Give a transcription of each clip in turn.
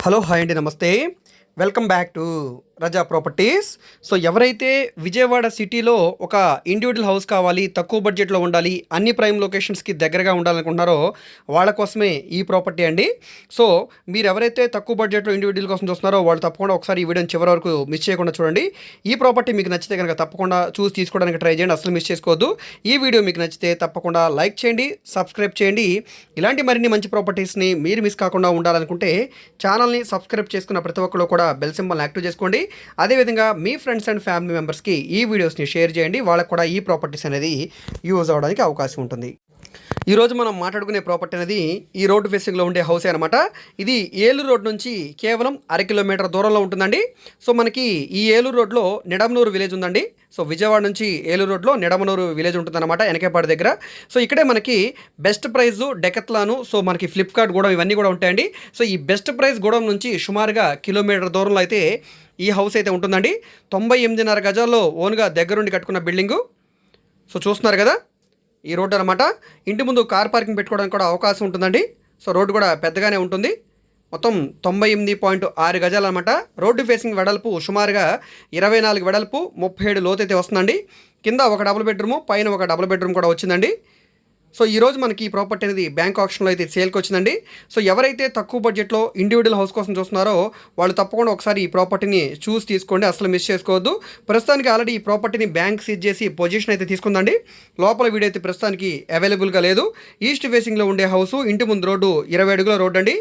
Hello hi అండి, నమస్తే. Welcome back to Raza properties. So ఎవరైతే విజయవాడ సిటీలో ఒక ఇండివిజువల్ హౌస్ కావాలి, తక్కువ బడ్జెట్లో ఉండాలి, అన్ని ప్రైమ్ లొకేషన్స్కి దగ్గరగా ఉండాలనుకుంటున్నారో వాళ్ళ కోసమే ఈ ప్రాపర్టీ అండి. సో మీరు ఎవరైతే తక్కువ బడ్జెట్లో ఇండివిజువల్ కోసం చూస్తున్నారో వాళ్ళు తప్పకుండా ఒకసారి ఈ వీడియోని చివరి వరకు మిస్ చేయకుండా చూడండి. ఈ ప్రాపర్టీ మీకు నచ్చితే కనుక తప్పకుండా చూసి తీసుకోవడానికి ట్రై చేయండి, అసలు మిస్ చేసుకోవద్దు. ఈ వీడియో మీకు నచ్చితే తప్పకుండా లైక్ చేయండి, సబ్స్క్రైబ్ చేయండి. ఇలాంటి మరిన్ని మంచి ప్రాపర్టీస్ని మీరు మిస్ కాకుండా ఉండాలనుకుంటే ఛానల్ని సబ్స్క్రైబ్ చేసుకున్న ప్రతి ఒక్కరు కూడా బెల్ సింబల్ని యాక్టివ్ చేసుకోండి. అదేవిధంగా మీ ఫ్రెండ్స్ అండ్ ఫ్యామిలీ మెంబర్స్కి ఈ వీడియోస్ని షేర్ చేయండి, వాళ్ళకు కూడా ఈ ప్రాపర్టీస్ అనేది యూజ్ అవ్వడానికి అవకాశం ఉంటుంది. ఈరోజు మనం మాట్లాడుకునే ప్రాపర్టీ అనేది ఈ రోడ్డు ఫేసింగ్లో ఉండే హౌసే అనమాట. ఇది ఏలూరు రోడ్ నుంచి కేవలం 1/2 కిలోమీటర్ దూరంలో ఉంటుందండి. సో మనకి ఈ ఏలూరు రోడ్లో నిడమనూరు విలేజ్ ఉందండి. సో విజయవాడ నుంచి ఏలూరు రోడ్లో నిడమనూరు విలేజ్ ఉంటుందన్నమాట, ఎనకేపాడు దగ్గర. సో ఇక్కడే మనకి బెస్ట్ ప్రైజ్ డెకత్లాను, సో మనకి ఫ్లిప్కార్ట్ గూడెం ఇవన్నీ కూడా ఉంటాయండి. సో ఈ బెస్ట్ ప్రైజ్ గూడెం నుంచి సుమారుగా కిలోమీటర్ దూరంలో అయితే ఈ హౌస్ అయితే ఉంటుందండి. 98.5 గజాల్లో ఓన్గా దగ్గరుండి కట్టుకున్న బిల్డింగు. సో చూస్తున్నారు కదా, ఈ రోడ్డు అనమాట. ఇంటి ముందు కార్ పార్కింగ్ పెట్టుకోవడానికి కూడా అవకాశం ఉంటుందండి. సో రోడ్డు కూడా పెద్దగానే ఉంటుంది. మొత్తం 98.6 గజాలు అనమాట. రోడ్డు ఫేసింగ్ వెడల్పు సుమారుగా 24 వెడల్పు, 37 లోతు అయితే వస్తుందండి. కింద ఒక డబుల్ బెడ్రూము, పైన ఒక డబుల్ బెడ్రూమ్ కూడా వచ్చిందండి. సో ఈరోజు మనకి ఈ ప్రాపర్టీ అనేది బ్యాంక్ ఆప్షన్లో అయితే సేల్కి వచ్చిందండి. సో ఎవరైతే తక్కువ బడ్జెట్లో ఇండివిజువల్ హౌస్ కోసం చూస్తున్నారో వాళ్ళు తప్పకుండా ఒకసారి ఈ ప్రాపర్టీని చూసి తీసుకోండి, అసలు మిస్ చేసుకోవద్దు. ప్రస్తుతానికి ఆల్రెడీ ఈ ప్రాపర్టీని బ్యాంక్ సీజ్ చేసి పొజిషన్ అయితే తీసుకుందండి. లోపల వీడియో అయితే ప్రస్తుతానికి అవైలబుల్గా లేదు. ఈస్ట్ ఫేసింగ్లో ఉండే హౌసు, ఇంటి ముందు రోడ్డు 20 అడుగుల రోడ్డు అండి.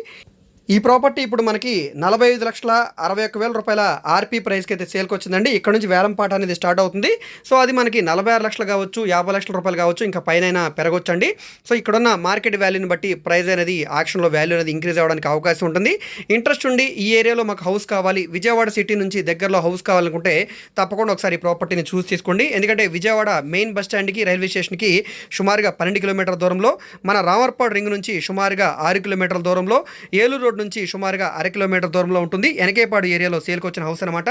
ఈ ప్రాపర్టీ ఇప్పుడు మనకి 45,61,000 రూపాయల ఆర్పీ ప్రైస్కి అయితే సేల్కి వచ్చిందండి. ఇక్కడ నుంచి వేలంపాట అనేది స్టార్ట్ అవుతుంది. సో అది మనకి 46 లక్షలు కావచ్చు, 50 లక్షల రూపాయలు కావచ్చు, ఇంకా పైన పెరగొచ్చు అండి. సో ఇక్కడున్న మార్కెట్ వాల్యూని బట్టి ప్రైస్ అనేది ఆక్షన్లో వాల్యూ అనేది ఇంక్రీజ్ అవ్వడానికి అవకాశం ఉంటుంది. ఇంట్రెస్ట్ ఉండి ఈ ఏరియాలో మాకు హౌస్ కావాలి, విజయవాడ సిటీ నుంచి దగ్గరలో హౌస్ కావాలనుకుంటే తప్పకుండా ఒకసారి ఈ ప్రాపర్టీని చూసి తీసుకోండి. ఎందుకంటే విజయవాడ మెయిన్ బస్ స్టాండ్కి, రైల్వే స్టేషన్కి సుమారుగా 12 కిలోమీటర్ల దూరంలో, మన రామర్పాడు రింగ్ నుంచి సుమారుగా 6 కిలోమీటర్ల దూరంలో, ఏలూరు రోడ్ నుంచి సుమారుగా 1/2 కిలోమీటర్ దూరంలో ఉంటుంది. ఎనకేపాడు ఏరియాలో సేల్కి వచ్చిన హౌస్ అనమాట.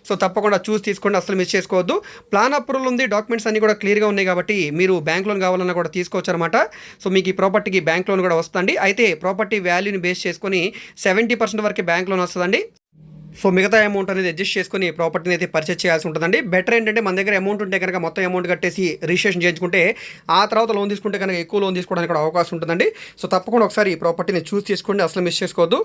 సో తప్పకుండా చూసి తీసుకోండి, అసలు మిస్ చేసుకోవద్దు. ప్లాన్ అప్రూవల్ ఉంది, డాక్యుమెంట్స్ అన్ని కూడా క్లియర్గా ఉన్నాయి కాబట్టి మీరు బ్యాంక్ లోన్ కావాలన్నా కూడా తీసుకోవచ్చు అనమాట. సో మీకు ఈ ప్రాపర్టీకి బ్యాంక్ లోన్ కూడా వస్తుందండి. అయితే ప్రాపర్టీ వాల్యూని బేస్ చేసుకొని 70% వరకు బ్యాంక్ లోన్ వస్తుందండి. సో మిగతా అమౌంట్ అనేది అడ్జస్ట్ చేసుకుని ప్రాపర్టీని అయితే పర్చేస్ చేయాల్సి ఉంటుందండి. బెటర్ ఏంటంటే మన దగ్గర అమౌంట్ ఉంటే కనుక మొత్తం అమౌంట్ కట్టేసి రిజిస్ట్రేషన్ చేయించుకుంటే ఆ తర్వాత లోన్ తీసుకుంటే కనుక ఎక్కువ లోన్ తీసుకోవడానికి కూడా అవకాశం ఉంటుందండి. సో తప్పకుండా ఒకసారి ఈ ప్రాపర్టీని చూస్ చేసుకోండి, అసలు మిస్ చేసుకోవద్దు.